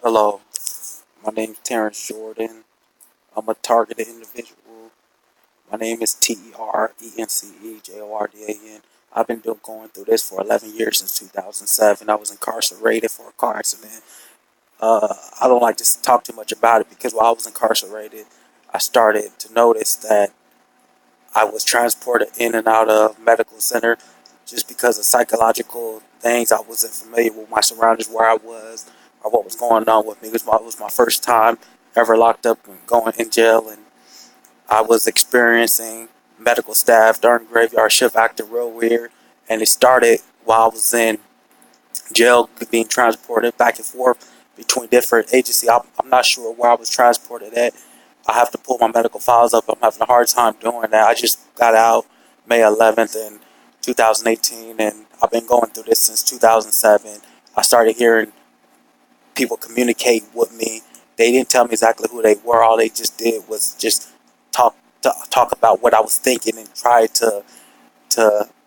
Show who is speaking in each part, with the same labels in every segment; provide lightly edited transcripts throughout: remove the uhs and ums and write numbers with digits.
Speaker 1: Hello, my name's Terrence Jordan. I'm a targeted individual. My name is TERENCEJORDAN. I've been going through this for 11 years since 2007. I was incarcerated for a car accident. I don't like to talk too much about it because while I was incarcerated, I started to notice that I was transported in and out of medical center just because of psychological things. I wasn't familiar with my surroundings, where I was, or what was going on with me. It was my first time ever locked up and going in jail, and I was experiencing medical staff during graveyard shift acting real weird. And it started while I was in jail, being transported back and forth between different agencies. I'm not sure where I was transported at. I have to pull my medical files up. I'm having a hard time doing that. I just got out May 11th in 2018, and I've been going through this since 2007. I started hearing people communicate with me. They didn't tell me exactly who they were. All they just did was just talk talk about what I was thinking and try to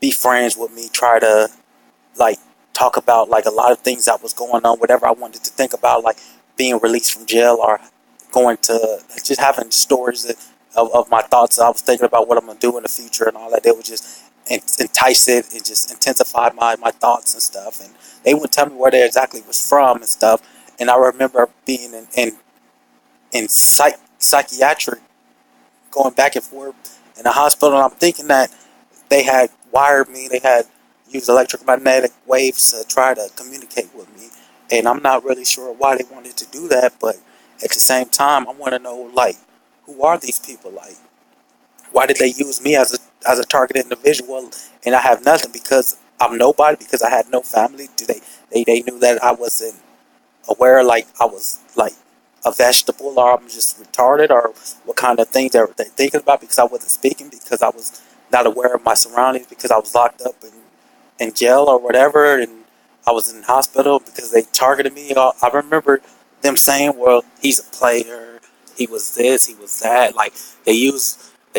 Speaker 1: be friends with me. Try to like talk about like a lot of things that was going on, whatever I wanted to think about, like being released from jail or going to just having stories of my thoughts. I was thinking about what I'm gonna do in the future and all that. They would just entice it and just intensify my thoughts and stuff. And they would tell me where they exactly was from and stuff. And I remember being in psychiatric, going back and forth in the hospital. And I'm thinking that they had wired me. They had used electromagnetic waves to try to communicate with me. And I'm not really sure why they wanted to do that, but at the same time, I want to know, like, who are these people? Like, why did they use me as a targeted individual? And I have nothing because I'm nobody, because I had no family. They knew that I wasn't aware, like I was like a vegetable, or I'm just retarded, or what kind of things they're thinking about, because I wasn't speaking, because I was not aware of my surroundings, because I was locked up in jail or whatever, and I was in hospital because they targeted me. I remember them saying, well, he's a player, he was this, he was that. Like they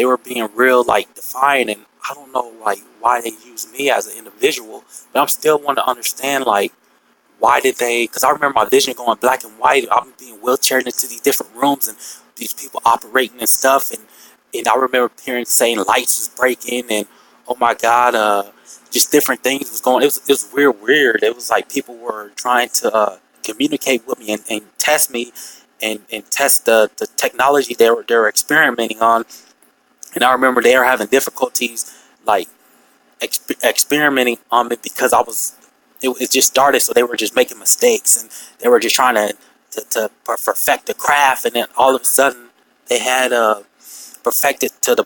Speaker 1: were being real like defiant, and I don't know like why they use me as an individual, but I'm still want to understand like why did they? Because I remember my vision going black and white. I'm being wheelchaired into these different rooms and these people operating and stuff. And I remember hearing saying lights was breaking and oh my god, just different things was going. It was weird. It was like people were trying to communicate with me and test me and test the technology they were experimenting on. And I remember they were having difficulties like experimenting on it because it just started, so they were just making mistakes and they were just trying to perfect the craft, and then all of a sudden they had perfected to the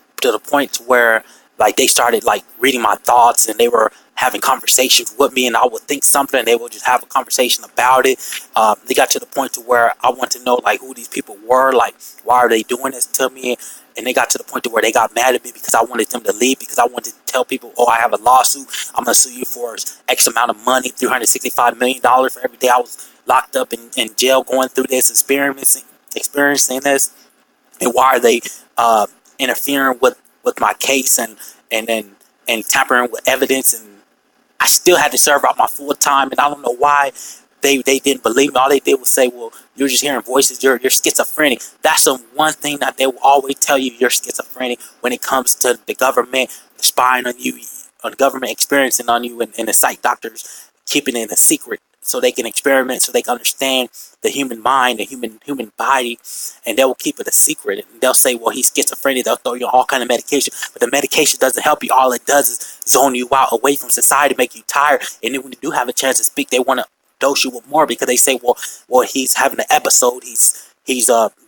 Speaker 1: point to where like they started like reading my thoughts, and they were having conversations with me, and I would think something and they would just have a conversation about it. They got to the point to where I want to know like who these people were, like why are they doing this to me. And they got to the point to where they got mad at me because I wanted them to leave, because I wanted to tell people, oh, I have a lawsuit, I'm going to sue you for X amount of money, $365 million for every day I was locked up in jail going through this, experiencing this. And why are they interfering with my case and tampering with evidence? And I still had to serve out my full time, and I don't know why they didn't believe me. All they did was say, well, you're just hearing voices, you're schizophrenic. That's the one thing that they will always tell you, you're schizophrenic, when it comes to the government spying on you, or the government experiencing on you, and the psych doctors keeping it a secret so they can experiment, so they can understand the human mind, the human body, and they will keep it a secret. And they'll say, well, he's schizophrenic. They'll throw you on all kind of medication, but the medication doesn't help you. All it does is zone you out away from society, make you tired. And then when you do have a chance to speak, they want to dose you with more, because they say, well, he's having an episode. He's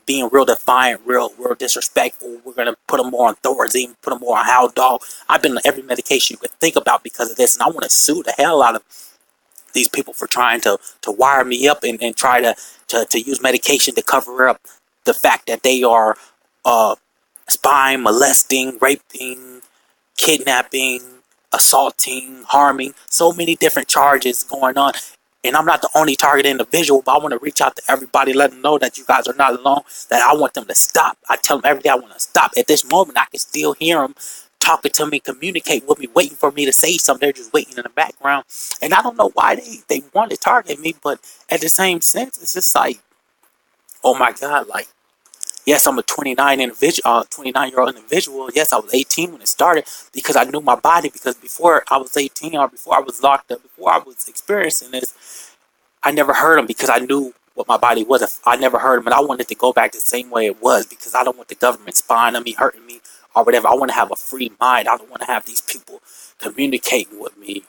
Speaker 1: being real defiant, real disrespectful. We're gonna put him more on Thorazine, put him more on Howl Dog. I've been on every medication you could think about because of this, and I want to sue the hell out of these people for trying to wire me up and try to use medication to cover up the fact that they are spying, molesting, raping, kidnapping, assaulting, harming, so many different charges going on. And I'm not the only target individual, but I want to reach out to everybody, let them know that you guys are not alone, that I want them to stop. I tell them every day I want to stop. At this moment, I can still hear them talking to me, communicate with me, waiting for me to say something. They're just waiting in the background. And I don't know why they want to target me, but at the same sense, it's just like, oh my God, like, yes, I'm a 29-year-old individual. Yes, I was 18 when it started because I knew my body. Because before I was 18, or before I was locked up, before I was experiencing this, I never heard them because I knew what my body was. I never heard them, and I wanted to go back the same way it was because I don't want the government spying on me, hurting me, or whatever. I want to have a free mind. I don't want to have these people communicating with me.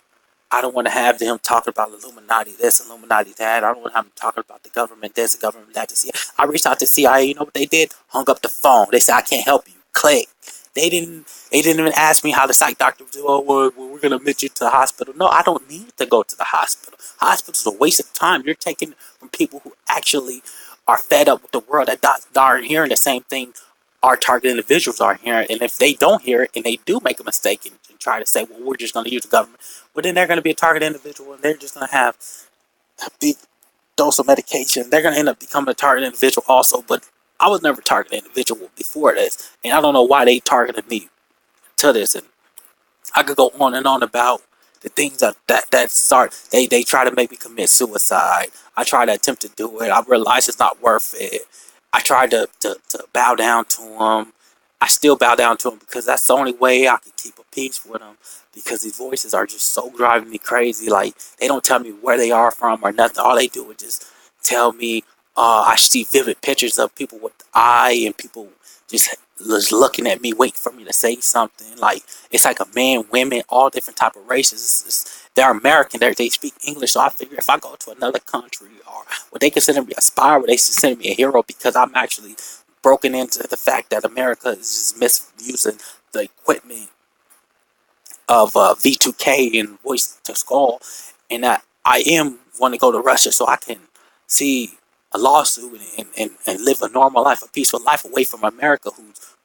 Speaker 1: I don't want to have them talking about Illuminati this, Illuminati that. I don't want to have them talking about the government this, the government that. I reached out to CIA. You know what they did? Hung up the phone. They said, I can't help you. Click. They didn't. They didn't even ask me how the psych doctor do. Oh, well, we're gonna admit you to the hospital. No, I don't need to go to the hospital. Hospital's a waste of time. You're taking from people who actually are fed up with the world that aren't hearing the same thing our target individuals are hearing. And if they don't hear it and they do make a mistake and try to say, well, we're just going to use the government, well, then they're going to be a target individual and they're just going to have a big dose of medication. They're going to end up becoming a target individual also. But I was never a target individual before this. And I don't know why they targeted me to this. And I could go on and on about the things that start. They try to make me commit suicide. I try to attempt to do it. I realize it's not worth it. I tried to bow down to them. I still bow down to them because that's the only way I can keep a peace with them. Because these voices are just so driving me crazy. Like, they don't tell me where they are from or nothing. All they do is just tell me. I see vivid pictures of people with the eye and people just looking at me, waiting for me to say something. Like, it's like a man, women, all different type of races. They're American. They speak English. So I figure if I go to another country, or would they consider me a spy, would they consider me a hero because I'm actually broken into the fact that America is just misusing the equipment of V2K and voice to skull, and that I am want to go to Russia so I can see a lawsuit and live a normal life, a peaceful life away from America,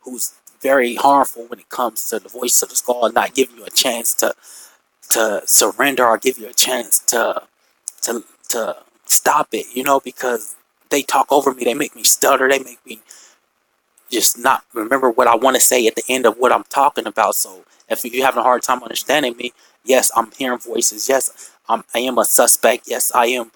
Speaker 1: who's very harmful when it comes to the voice of the skull and not giving you a chance to surrender or give you a chance to stop it, because they talk over me, they make me stutter, they make me just not remember what I want to say at the end of what I'm talking about. So if you're having a hard time understanding me, yes, I'm hearing voices. Yes, I am a suspect. Yes, I am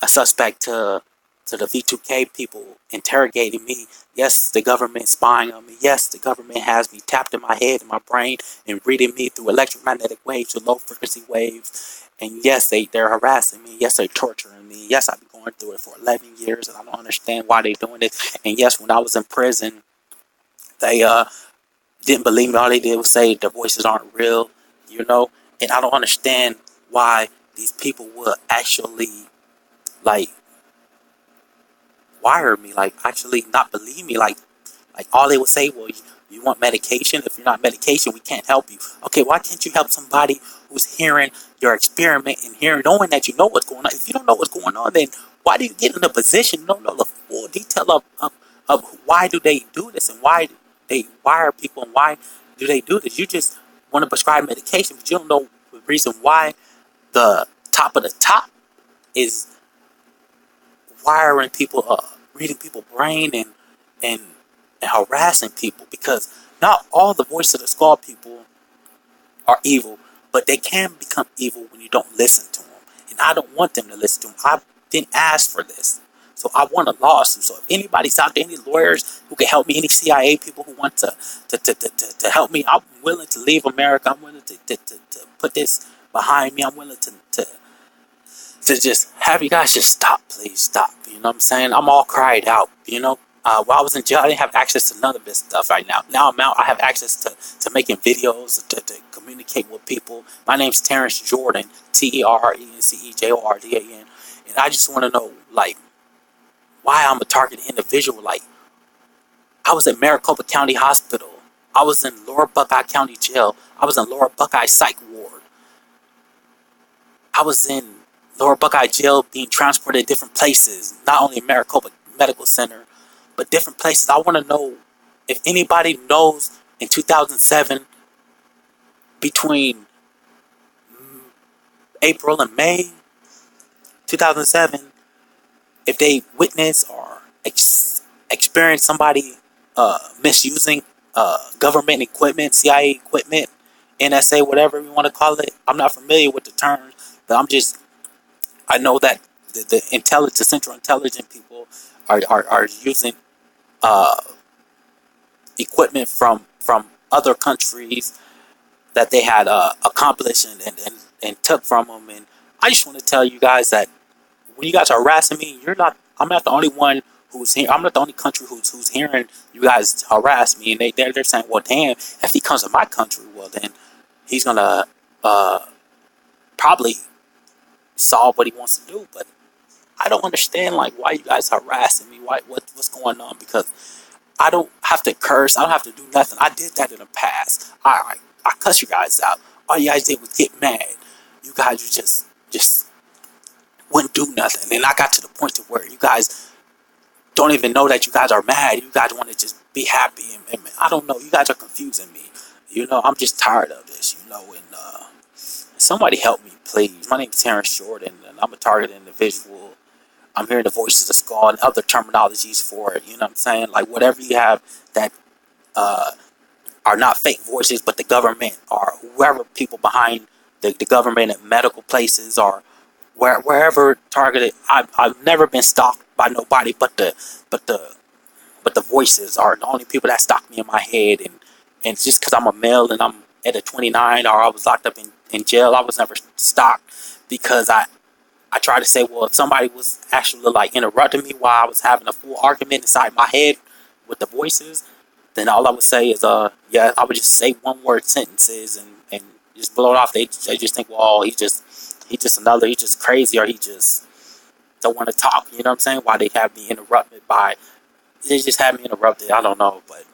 Speaker 1: a suspect to the V2K people interrogating me. Yes, the government spying on me. Yes, the government has me tapped in my head and my brain and reading me through electromagnetic waves or low frequency waves. And yes, they're harassing me. Yes, they're torturing me. Yes, I've been going through it for 11 years and I don't understand why they're doing it. And yes, when I was in prison, they didn't believe me. All they did was say the voices aren't real, And I don't understand why these people would actually, like, wire me, like, actually not believe me. Like all they would say, well, you want medication? If you're not medication, we can't help you. Okay, why can't you help somebody who's hearing your experiment and knowing that you know what's going on? If you don't know what's going on, then why do you get in a position you don't know the full detail of why do they do this and why they wire people and why do they do this? You just want to prescribe medication, but you don't know the reason why the top of the top is wiring people up, reading people's brain and harassing people, because not all the voice of the skull people are evil, but they can become evil when you don't listen to them. And I don't want them to listen to them. I didn't ask for this. So I want a lawsuit. So if anybody's out there, any lawyers who can help me, any CIA people who want to help me, I'm willing to leave America. I'm willing to put this behind me. I'm willing to just have you guys just stop, please stop. You know what I'm saying? I'm all cried out, While I was in jail, I didn't have access to none of this stuff right now. Now I'm out, I have access to making videos, to communicate with people. My name's Terrence Jordan, TERRENCEJORDAN. And I just want to know, like, why I'm a target individual. Like, I was at Maricopa County Hospital. I was in Lower Buckeye County Jail. I was in Lower Buckeye Psych Ward. I was in Lower Buckeye Jail being transported to different places, not only Maricopa Medical Center, but different places. I want to know if anybody knows in 2007, between April and May 2007, if they witnessed or experienced somebody misusing government equipment, CIA equipment, NSA, whatever you want to call it. I'm not familiar with the terms, but I know that the intelligence, the central intelligence people are using uh, equipment from other countries that they had accomplished and took from them. And I just want to tell you guys that when you guys are harassing me, you're not. I'm not the only one who's here. I'm not the only country who's hearing you guys harass me, and they're saying, well, damn, if he comes to my country, well then he's gonna uh, probably solve what he wants to do. But I don't understand like why you guys harassing me. What's going on? Because I don't have to curse. I don't have to do nothing. I did that in the past. I cuss you guys out. All you guys did was get mad. You guys just wouldn't do nothing. And I got to the point to where you guys don't even know that you guys are mad. You guys want to just be happy. And I don't know. You guys are confusing me. I'm just tired of this. And somebody help me, please. My name is Terrence Jordan, and I'm a targeted individual. I'm hearing the voices of skull and other terminologies for it. You know what I'm saying? Like whatever you have that are not fake voices, but the government or whoever people behind the government at medical places or wherever targeted. I've never been stalked by nobody, but the voices are the only people that stalk me in my head. And it's just because I'm a male and I'm at a 29 or I was locked up in jail, I was never stalked because I try to say, well, if somebody was actually like interrupting me while I was having a full argument inside my head with the voices, then all I would say is, yeah, I would just say one word sentences and just blow it off. They just think, well, he's just crazy, or he just don't want to talk. You know what I'm saying? Why they have me interrupted they just have me interrupted. I don't know, but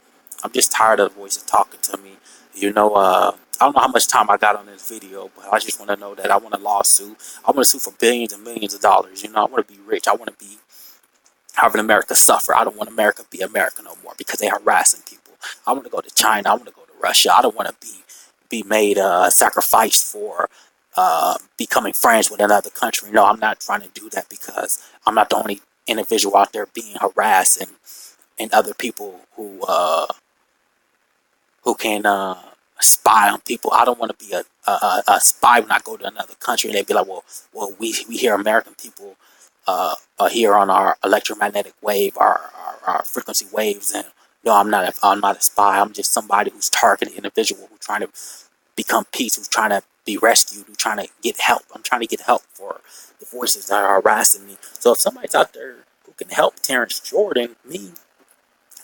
Speaker 1: I'm just tired of the voices talking to me. I don't know how much time I got on this video, but I just want to know that I want a lawsuit. I want to sue for billions and millions of dollars. I want to be rich. I want to be having America suffer. I don't want America to be America no more because they're harassing people. I want to go to China. I want to go to Russia. I don't want to be made sacrificed for becoming friends with another country. No, I'm not trying to do that because I'm not the only individual out there being harassed and other people who can spy on people. I don't want to be a spy when I go to another country and they be like, well, we hear American people here on our electromagnetic wave, our frequency waves, and no, I'm not a spy. I'm just somebody who's targeted individual who's trying to become peace, who's trying to be rescued, who's trying to get help. I'm trying to get help for the voices that are harassing me. So if somebody's out there who can help Terrence Jordan,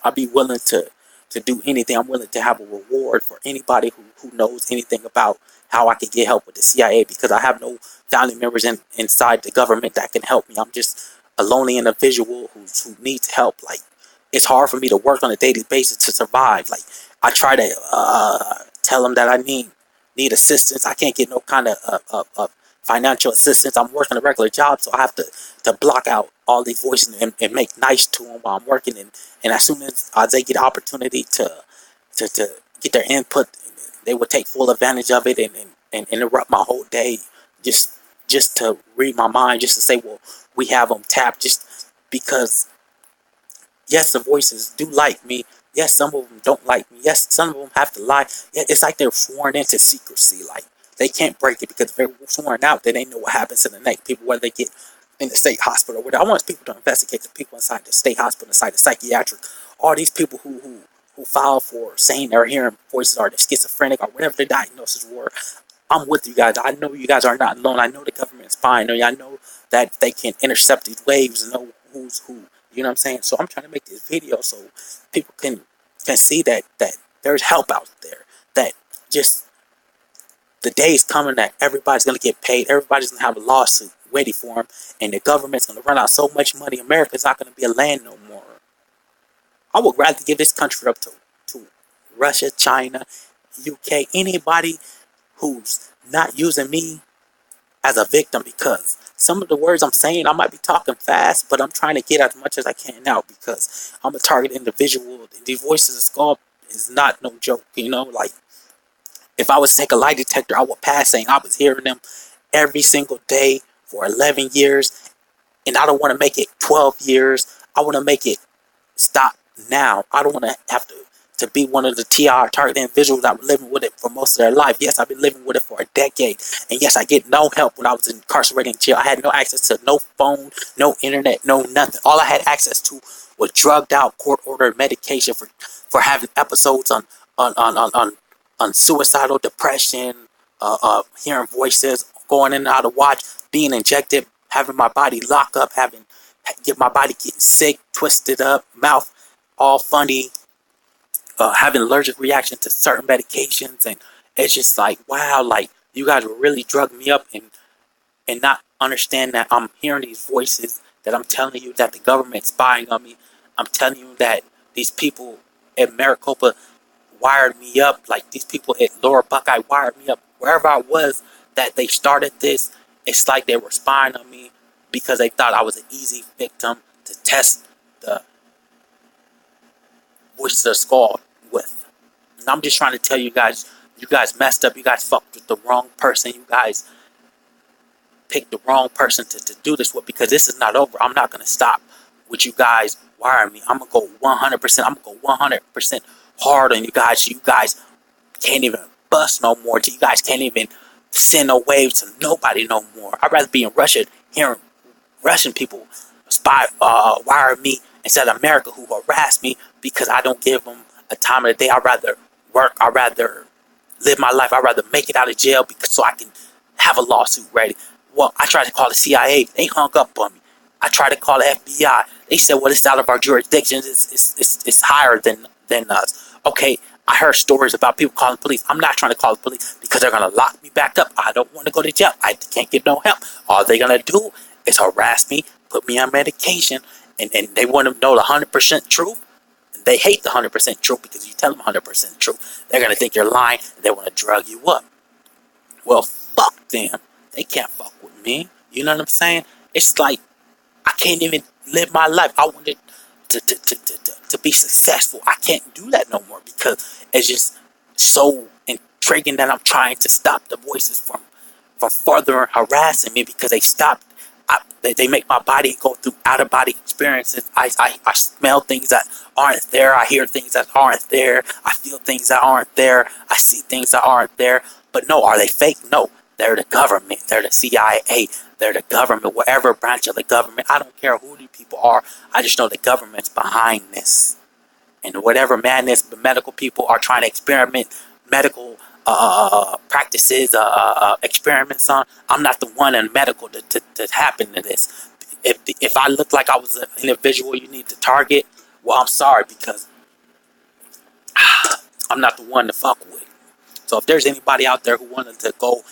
Speaker 1: I'd be willing to do anything. I'm willing to have a reward for anybody who knows anything about how I can get help with the CIA, because I have no family members inside the government that can help me. I'm just a lonely individual who needs help. Like, it's hard for me to work on a daily basis to survive. Like, I try to tell them that I need assistance. I can't get no kind of financial assistance. I'm working a regular job, so I have to block out all these voices and make nice to them while I'm working. And as soon as they get the opportunity to get their input, they will take full advantage of it and interrupt my whole day just to read my mind, just to say, well, we have them tapped, just because, yes, the voices do like me. Yes, some of them don't like me. Yes, some of them have to lie. Yeah, it's like they're sworn into secrecy. Like, they can't break it because if they're sworn out, then they know what happens to the next people, whether they get in the state hospital. I want people to investigate the people inside the state hospital, inside the psychiatric. All these people who file for saying they're hearing voices or they're schizophrenic or whatever their diagnosis were. I'm with you guys. I know you guys are not alone. I know the government's spying. I know that they can intercept these waves and know who's who. You know what I'm saying? So I'm trying to make this video so people can see that there's help out there. That just the day is coming that everybody's gonna get paid. Everybody's gonna have a lawsuit ready for them, and the government's gonna run out so much money. America's not gonna be a land no more. I would rather give this country up to Russia, China, UK, anybody who's not using me as a victim, because some of the words I'm saying, I might be talking fast, but I'm trying to get as much as I can out because I'm a target individual. The voices of skull is not no joke, like, if I was to take a lie detector, I would pass saying I was hearing them every single day for 11 years, and I don't want to make it 12 years. I want to make it stop now. I don't want to have to to be one of the TR targeted individuals that were living with it for most of their life. Yes, I've been living with it for a decade. And yes, I get no help when I was incarcerated in jail. I had no access to no phone, no internet, no nothing. All I had access to was drugged out, court ordered medication for having episodes on suicidal depression, hearing voices, going in and out of watch, being injected, having my body lock up, get my body getting sick, twisted up, mouth all funny, having allergic reaction to certain medications, and it's just like, wow, like you guys will really drug me up and not understand that I'm hearing these voices, that I'm telling you that the government's spying on me. I'm telling you that these people at Maricopa wired me up, like these people at Lower Buckeye wired me up. Wherever I was that they started this, it's like they were spying on me because they thought I was an easy victim to test the voices of the skull with. And I'm just trying to tell you guys messed up. You guys fucked with the wrong person. You guys picked the wrong person to do this with, because this is not over. I'm not going to stop with you guys wiring me. I'm going to go 100%. I'm going to go 100% hard on you guys. You guys can't even bust no more. You guys can't even send no waves to nobody no more. I'd rather be in Russia hearing Russian people wire me instead of America, who harass me because I don't give them a time of the day. I'd rather work. I'd rather live my life. I'd rather make it out of jail so I can have a lawsuit ready. Well, I tried to call the CIA. They hung up on me. I tried to call the FBI. They said, well, it's out of our jurisdiction. It's higher than us. Okay, I heard stories about people calling the police. I'm not trying to call the police because they're going to lock me back up. I don't want to go to jail. I can't get no help. All they're going to do is harass me, put me on medication, and they want to know the 100% truth. They hate the 100% truth because you tell them 100% truth. They're going to think you're lying, and they want to drug you up. Well, fuck them. They can't fuck with me. You know what I'm saying? It's like I can't even live my life. I wanted to be successful. I can't do that no more because it's just so intriguing that I'm trying to stop the voices from further harassing me because they stopped. They make my body go through out-of-body experiences. I smell things that aren't there. I hear things that aren't there. I feel things that aren't there. I see things that aren't there. But no, are they fake? No. They're the government. They're the CIA. They're the government. Whatever branch of the government. I don't care who these people are. I just know the government's behind this. And whatever madness the medical people are trying to experiment medical practices, experiments on, I'm not the one in medical to happen to this. If I look like I was an individual you need to target, well, I'm sorry, because I'm not the one to fuck with. So if there's anybody out there who wanted to go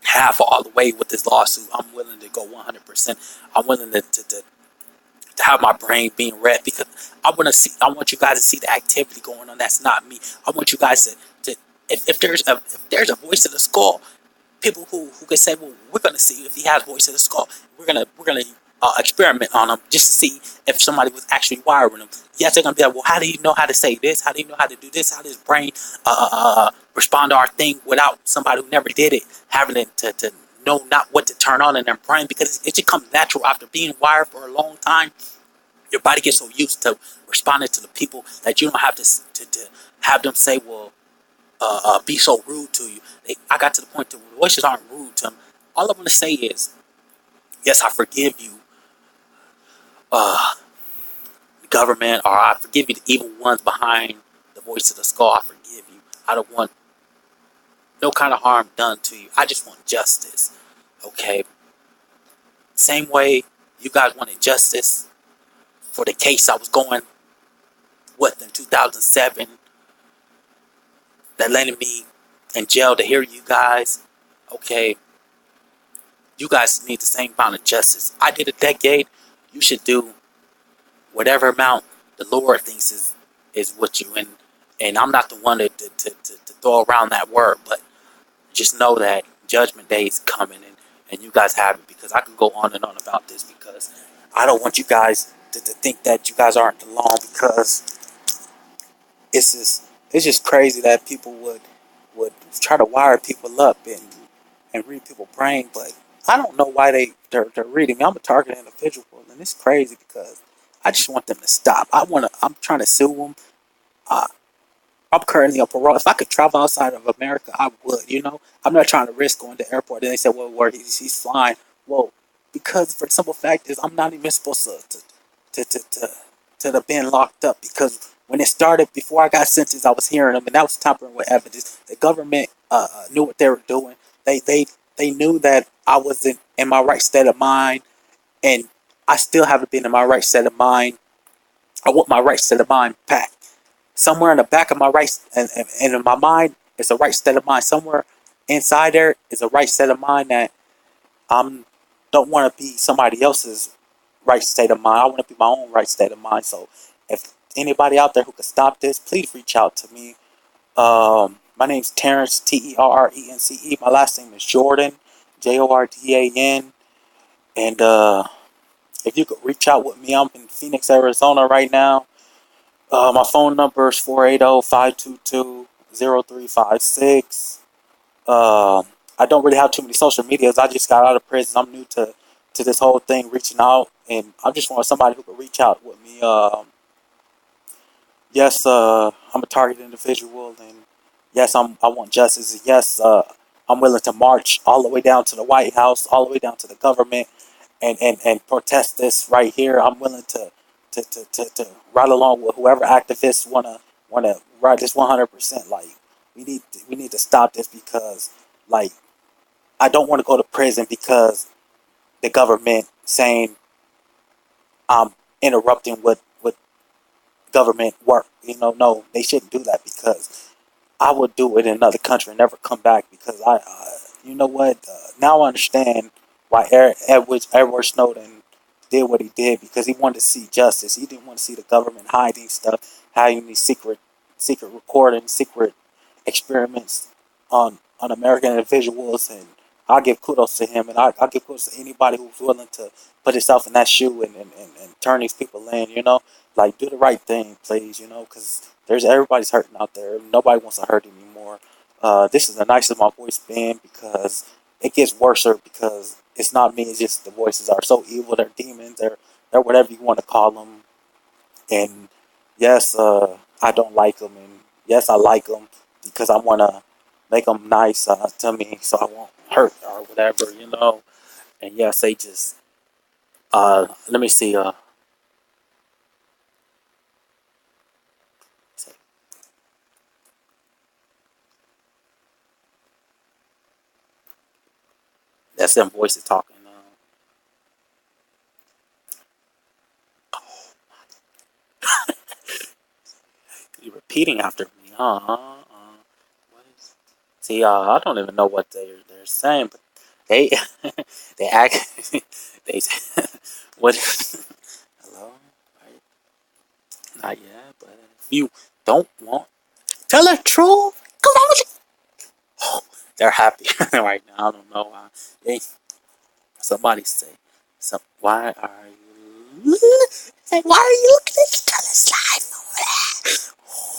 Speaker 1: half or all the way with this lawsuit, I'm willing to go 100%. I'm willing to have my brain being read, because I want you guys to see the activity going on. That's not me. I want you guys to if there's a voice of the skull, people who can say, well, we're gonna see if he has voice of the skull. We're gonna experiment on him just to see if somebody was actually wiring him. Yes, they're gonna be like, well, how do you know how to say this? How do you know how to do this? How does brain respond to our thing without somebody who never did it having to know not what to turn on in their brain? Because it just comes natural after being wired for a long time. Your body gets so used to responding to the people that you don't have to have them say, well, be so rude to you. I got to the point where the voices aren't rude to them. All I want to say is, yes, I forgive you, the government, or I forgive you, the evil ones behind the voice of the skull. I forgive you. I don't want no kind of harm done to you. I just want justice. Okay? Same way you guys wanted justice for the case I was going with in 2007 that landed me in jail to hear you guys. Okay, you guys need the same amount of justice. I did a decade. You should do whatever amount the Lord thinks is with you. And I'm not the one to throw around that word, but just know that Judgment Day is coming, and you guys have it, because I could go on and on about this, because I don't want you guys to think that you guys aren't alone, because it's just crazy that people would try to wire people up and read people's brain, but I don't know why they're reading me. I'm a targeted individual, and it's crazy because I just want them to stop. I'm trying to sue them. I'm currently on parole. If I could travel outside of America, I would. I'm not trying to risk going to the airport. And they said, well, where he's flying. Well, because for the simple fact is, I'm not even supposed to have been locked up, because when it started, before I got sentenced, I was hearing them, and that was tampering with evidence. The government knew what they were doing. They knew that I wasn't in my right state of mind, and I still haven't been in my right state of mind. I want my right state of mind back. Somewhere in the back of my right, and in my mind, it's a right state of mind. Somewhere inside there is a right state of mind that I'm don't want to be somebody else's right state of mind. I want to be my own right state of mind. So if anybody out there who could stop this, please reach out to me. My name's Terrence, Terrence. My last name is Jordan, Jordan. And if you could reach out with me, I'm in Phoenix, Arizona right now. My phone number is 480-522-0356. I don't really have too many social medias. I just got out of prison. I'm new to this whole thing, reaching out, and I just want somebody who can reach out with me. Yes, I'm a targeted individual, and yes, I want justice. Yes, I'm willing to march all the way down to the White House, all the way down to the government, and protest this right here. I'm willing to ride along with whoever activists wanna ride this 100%. Like we need to stop this, because like I don't want to go to prison because the government saying I'm interrupting with government work. No, they shouldn't do that, because I would do it in another country and never come back, because you know what? Now I understand why Edward Snowden did what he did, because he wanted to see justice. He didn't want to see the government hiding stuff, hiding these secret recordings, secret experiments on American individuals. And I give kudos to him, and I give kudos to anybody who's willing to put himself in that shoe and turn these people in. Like, do the right thing, please. Because everybody's hurting out there. Nobody wants to hurt anymore. This is the nicest my voice been, because it gets worse, because it's not me. It's just the voices are so evil. They're demons. They're whatever you want to call them. And yes, I don't like them, and yes, I like them, because I want to make them nice to me, so I won't hurt or whatever. And yes, they just let me see. That's them voices talking. You repeating after me, huh? What is? See, I don't even know what they're saying, but they they act they what? Hello, right? Not yet, but if you don't want tell the truth, come on. They're happy right now. I don't know why. They, somebody so why are you? Say, why are you looking at each other's life?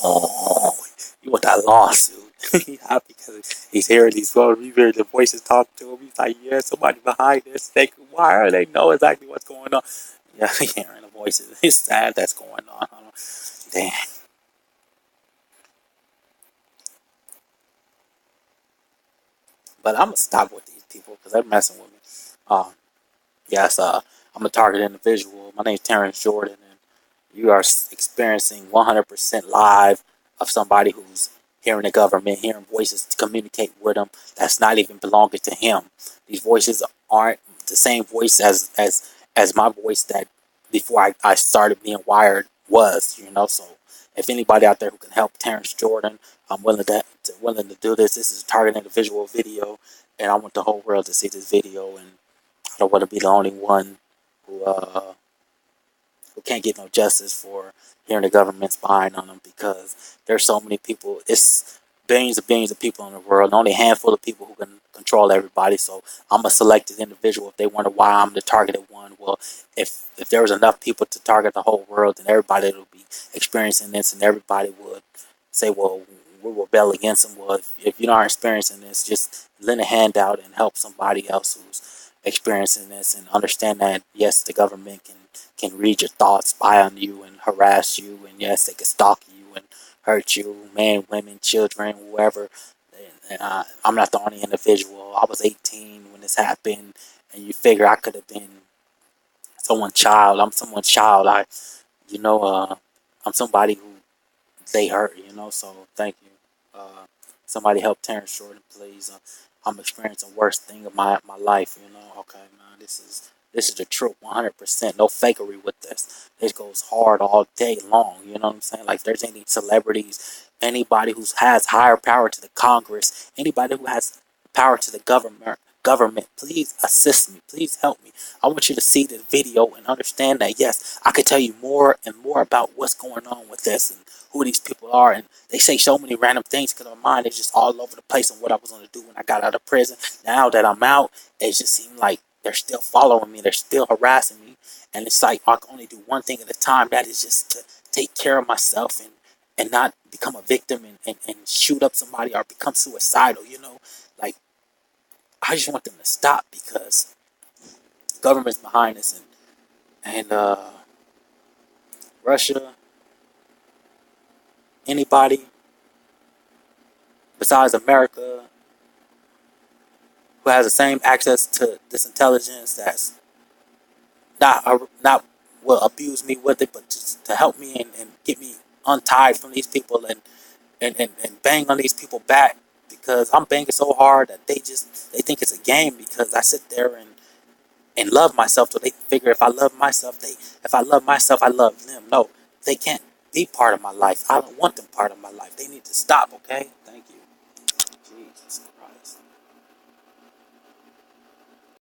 Speaker 1: Oh, you want that lawsuit? He's happy because he's hearing these the voices talk to him. He's like, yeah, somebody behind this. Why are they know exactly what's going on? Yeah, he's hearing the voices. It's sad that's going on. Damn. But I'm gonna stop with these people because they're messing with me. Um, yes, I'm a target individual. My name's Terrence Jordan, and you are experiencing 100% live of somebody who's hearing the government, hearing voices to communicate with them that's not even belonging to him. These voices aren't the same voice as my voice that before I started being wired was. So if anybody out there who can help Terrence Jordan, I'm willing to do this. This is a target individual video, and I want the whole world to see this video, and I don't want to be the only one who who can't get no justice for hearing the government's behind on them, because there's so many people. It's billions of people in the world, and only a handful of people who can control everybody. So I'm a selected individual. If they wonder why I'm the targeted one, well, if there was enough people to target the whole world, then everybody would be experiencing this, and everybody would say, well, we'll rebel against them. Well, if you aren't experiencing this, just lend a hand out and help somebody else who's experiencing this, and understand that yes, the government can read your thoughts, spy on you, and harass you, and yes, they can stalk you and hurt you, men, women, children, whoever. And I'm not the only individual. I was 18 when this happened, and you figure I could have been someone's child. I'm someone's child. You know, I'm somebody who they hurt, so thank you. Uh, Somebody help Terrence Jordan, please. I'm experiencing the worst thing of my life, Okay, man, this is the truth, 100%. No fakery with this. This goes hard all day long, you know what I'm saying? Like, if there's any celebrities, anybody who has higher power to the Congress, anybody who has power to the government, please assist me. Please help me. I want you to see this video and understand that, yes, I could tell you more and more about what's going on with this and who these people are. And they say so many random things because my mind is just all over the place on what I was going to do when I got out of prison. Now that I'm out, it just seems like they're still following me. They're still harassing me. And it's like I can only do one thing at a time. That is just to take care of myself and not become a victim and shoot up somebody or become suicidal, Like, I just want them to stop because government's behind us and Russia, anybody besides America who has the same access to this intelligence that's not will abuse me with it, but just to help me and get me untied from these people and bang on these people back because I'm banging so hard that they think it's a game because I sit there and love myself. So they figure if I love myself, I love them. No, they can't be part of my life. I don't want them part of my life. They need to stop, okay?